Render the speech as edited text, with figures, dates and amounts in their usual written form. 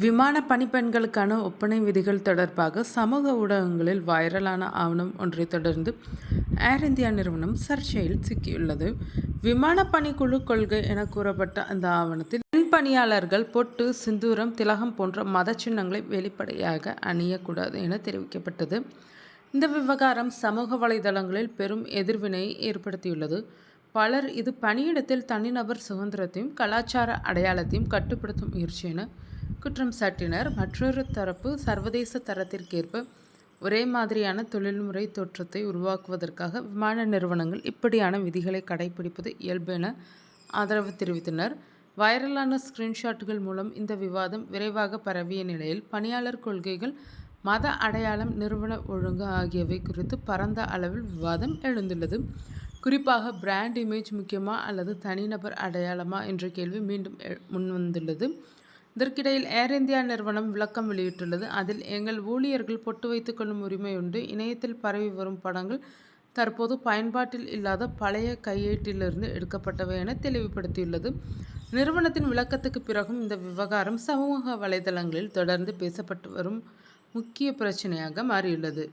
விமான பணிப்பெண்களுக்கான ஒப்பனை விதிகள் தொடர்பாக சமூக ஊடகங்களில் வைரலான ஆவணம் ஒன்றை தொடர்ந்து ஏர் இந்தியா நிறுவனம் சர்ச்சையில் சிக்கியுள்ளது. விமான பணிக்குழு கொள்கை என கூறப்பட்ட அந்த ஆவணத்தில் பெண் பணியாளர்கள் பொட்டு, சிந்தூரம், திலகம் போன்ற மத சின்னங்களை வெளிப்படையாக அணியக்கூடாது என தெரிவிக்கப்பட்டது. இந்த விவகாரம் சமூக வலைதளங்களில் பெரும் எதிர்வினையை ஏற்படுத்தியுள்ளது. பலர் இது பணியிடத்தில் தனிநபர் சுதந்திரத்தையும் கலாச்சார அடையாளத்தையும் கட்டுப்படுத்தும் முயற்சி என குற்றம் சாட்டினர். மற்றொரு தரப்பு சர்வதேச தரத்திற்கேற்ப ஒரே மாதிரியான தொழில்முறை தோற்றத்தை உருவாக்குவதற்காக விமான நிறுவனங்கள் இப்படியான விதிகளை கடைபிடிப்பது இயல்பு என ஆதரவு தெரிவித்தனர். வைரலான ஸ்கிரீன்ஷாட்டுகள் மூலம் இந்த விவாதம் விரைவாக பரவிய நிலையில் பணியாளர் கொள்கைகள், மத அடையாளம், நிறுவன ஒழுங்கு ஆகியவை குறித்து பரந்த அளவில் விவாதம் எழுந்துள்ளது. குறிப்பாக பிராண்ட் இமேஜ் முக்கியமா அல்லது தனிநபர் அடையாளமா என்ற கேள்வி மீண்டும் முன்வந்துள்ளது. இதற்கிடையில் ஏர் இந்தியா நிறுவனம் விளக்கம் வெளியிட்டுள்ளது. அதில், எங்கள் ஊழியர்கள் பொட்டு வைத்துக் கொள்ளும் உரிமை உண்டு. இணையத்தில் பரவி வரும் படங்கள் தற்போது பயன்பாட்டில் இல்லாத பழைய கையேட்டிலிருந்து எடுக்கப்பட்டவை என தெளிவுபடுத்தியுள்ளது. நிறுவனத்தின் விளக்கத்துக்கு பிறகும் இந்த விவகாரம் சமூக வலைதளங்களில் தொடர்ந்து பேசப்பட்டு வரும் முக்கிய பிரச்சனையாக மாறியுள்ளது.